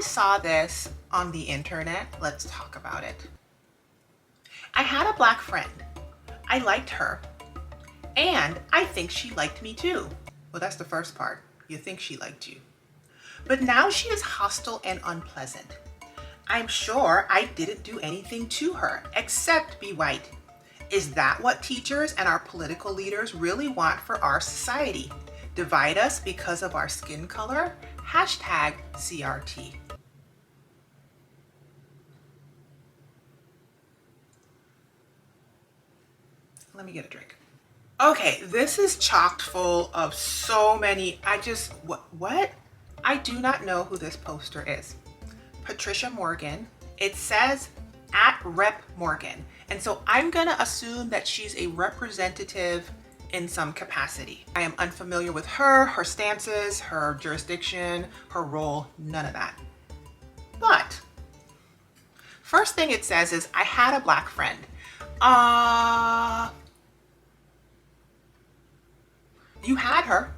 I saw this on the internet. Let's talk about it. I had a black friend. I liked her. And I think she liked me too. Well, that's the first part. You think she liked you. But now she is hostile and unpleasant. I'm sure I didn't do anything to her except be white. Is that what teachers and our political leaders really want for our society? Divide us because of our skin color? Hashtag CRT. Let me get a drink. Okay, this is chocked full of so many, what? I do not know who this poster is. Patricia Morgan. It says at Rep Morgan. And so I'm gonna assume that she's a representative in some capacity. I am unfamiliar with her, her stances, her jurisdiction, her role, none of that. But first thing it says is, I had a black friend. You had her,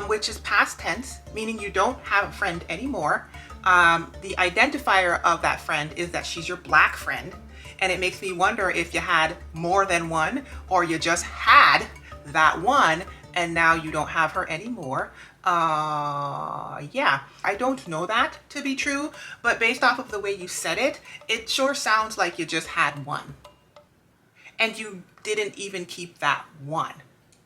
which is past tense, meaning you don't have a friend anymore. The identifier of that friend is that she's your black friend. And it makes me wonder if you had more than one, or you just had that one and now you don't have her anymore. Yeah, I don't know that to be true, but based off of the way you said it, it sure sounds like you just had one. And you didn't even keep that one.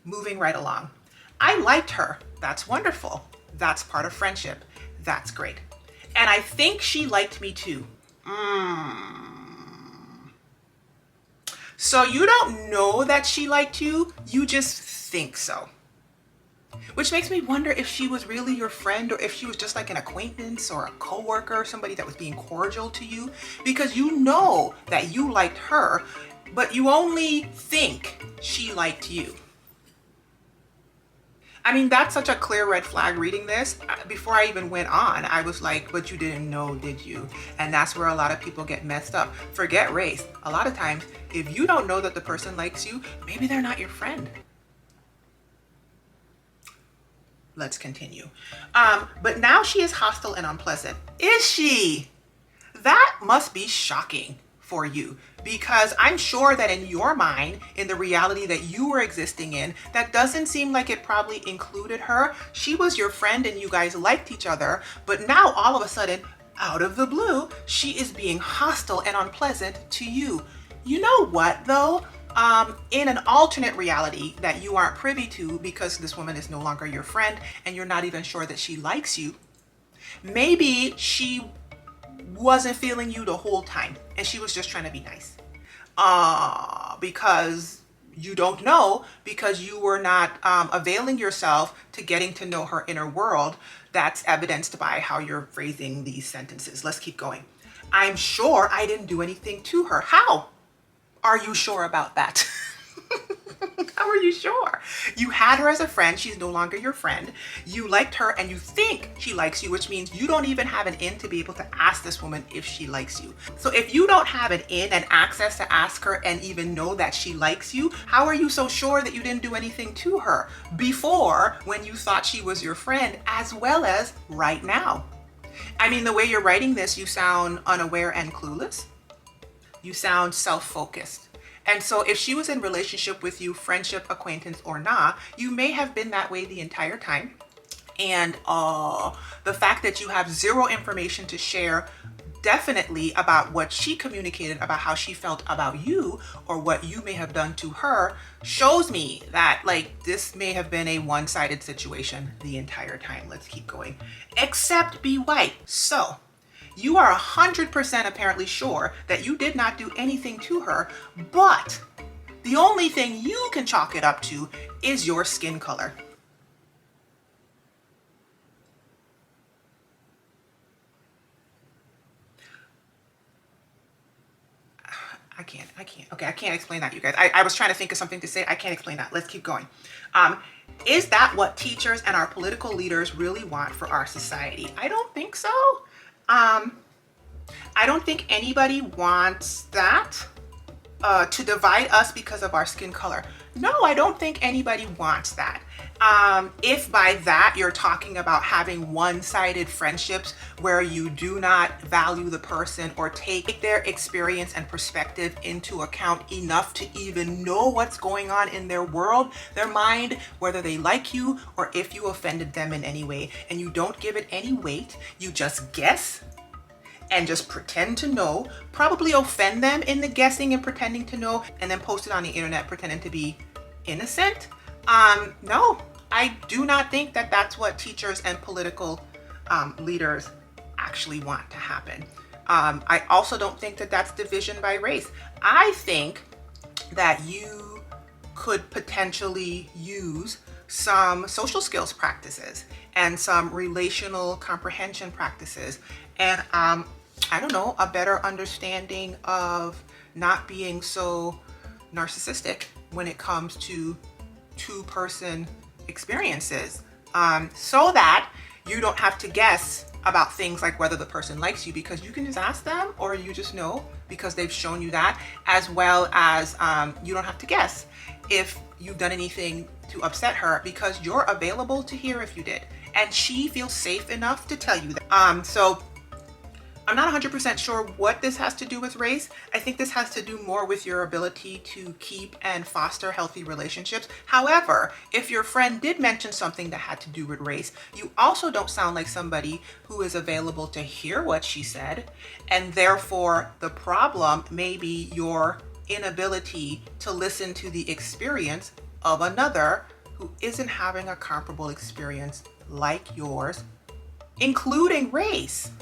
Moving right along. I liked her. That's wonderful. That's part of friendship. That's great. And I think she liked me too. So you don't know that she liked you, you just think so. Which makes me wonder if she was really your friend, or if she was just like an acquaintance or a coworker, somebody that was being cordial to you, because you know that you liked her, but you only think she liked you. I mean, that's such a clear red flag reading this. Before I even went on, I was like, but you didn't know, did you? And that's where a lot of people get messed up. Forget race. A lot of times, if you don't know that the person likes you, maybe they're not your friend. Let's continue. But now she is hostile and unpleasant. Is she? That must be shocking for you, because I'm sure that in your mind, in the reality that you were existing in, that doesn't seem like it probably included her. She was your friend and you guys liked each other, but now all of a sudden, out of the blue, she is being hostile and unpleasant to you. You know what though? In an alternate reality that you aren't privy to, because this woman is no longer your friend and you're not even sure that she likes you, maybe she wasn't feeling you the whole time and she was just trying to be nice, because you don't know, because you were not availing yourself to getting to know her inner world. That's evidenced by how you're phrasing these sentences. Let's keep going. I'm sure I didn't do anything to her. How are you sure about that? How are you sure? You had her as a friend. She's no longer your friend. You liked her and you think she likes you, which means you don't even have an in to be able to ask this woman if she likes you. So if you don't have an in and access to ask her and even know that she likes you, how are you so sure that you didn't do anything to her before, when you thought she was your friend, as well as right now? I mean, the way you're writing this, you sound unaware and clueless. You sound self-focused. And so if she was in relationship with you, friendship, acquaintance, or not, you may have been that way the entire time. And the fact that you have zero information to share definitely about what she communicated about how she felt about you, or what you may have done to her, shows me that like this may have been a one-sided situation the entire time. Let's keep going. Except be white. So you are 100% apparently sure that you did not do anything to her, but the only thing you can chalk it up to is your skin color. I can't. Okay, I can't explain that, you guys. I was trying to think of something to say. I can't explain that. Let's keep going. Is that what teachers and our political leaders really want for our society? I don't think so. I don't think anybody wants that, to divide us because of our skin color. No, I don't think anybody wants that. If by that you're talking about having one-sided friendships where you do not value the person or take their experience and perspective into account enough to even know what's going on in their world, their mind, whether they like you or if you offended them in any way, and you don't give it any weight, you just guess and just pretend to know, probably offend them in the guessing and pretending to know, and then post it on the internet pretending to be innocent. No, I do not think that that's what teachers and political leaders actually want to happen. I also don't think that that's division by race. I think that you could potentially use some social skills practices and some relational comprehension practices and I don't know, a better understanding of not being so narcissistic when it comes to two-person experiences, so that you don't have to guess about things like whether the person likes you, because you can just ask them or you just know because they've shown you that, as well as you don't have to guess if you've done anything to upset her because you're available to hear if you did and she feels safe enough to tell you that. So I'm not 100% sure what this has to do with race. I think this has to do more with your ability to keep and foster healthy relationships. However, if your friend did mention something that had to do with race, you also don't sound like somebody who is available to hear what she said. And therefore, the problem may be your inability to listen to the experience of another who isn't having a comparable experience like yours, including race.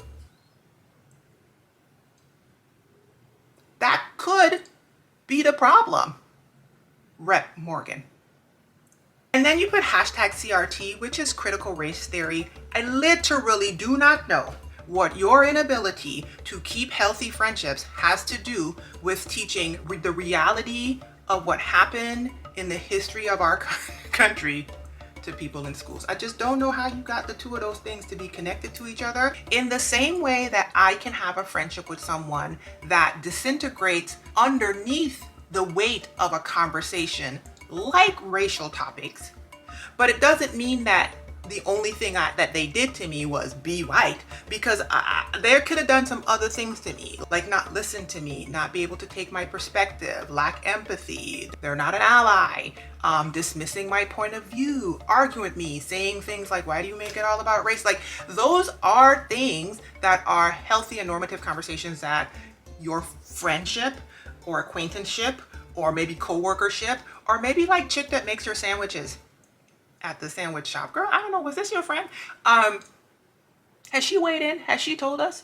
That could be the problem, Rep. Morgan. And then you put hashtag CRT, which is critical race theory. I literally do not know what your inability to keep healthy friendships has to do with teaching the reality of what happened in the history of our country to people in schools. I just don't know how you got the two of those things to be connected to each other, in the same way that I can have a friendship with someone that disintegrates underneath the weight of a conversation like racial topics, but it doesn't mean that the only thing that they did to me was be white, because they could have done some other things to me, like not listen to me, not be able to take my perspective, lack empathy, they're not an ally, dismissing my point of view, arguing with me, saying things like, why do you make it all about race? Like, those are things that are healthy and normative conversations that your friendship or acquaintanceship or maybe co-workership, or maybe like chick that makes your sandwiches at the sandwich shop. Girl, I don't know, was this your friend? Has she weighed in? Has she told us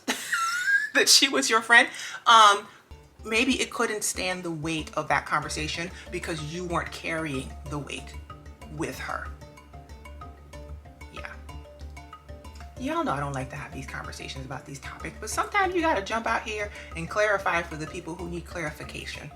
that she was your friend? Maybe it couldn't stand the weight of that conversation because you weren't carrying the weight with her. Yeah. Y'all know I don't like to have these conversations about these topics, but sometimes you gotta jump out here and clarify for the people who need clarification.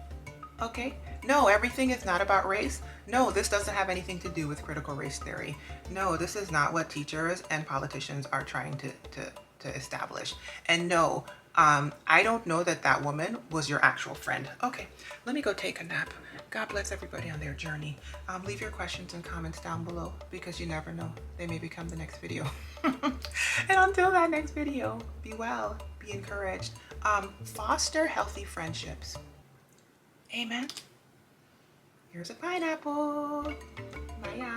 Okay? No, everything is not about race. No, this doesn't have anything to do with critical race theory. No, this is not what teachers and politicians are trying to establish. And no, I don't know that that woman was your actual friend. Okay, let me go take a nap. God bless everybody on their journey. Leave your questions and comments down below, because you never know, they may become the next video. And until that next video, be well, be encouraged. Foster healthy friendships. Amen. Here's a pineapple. Bye.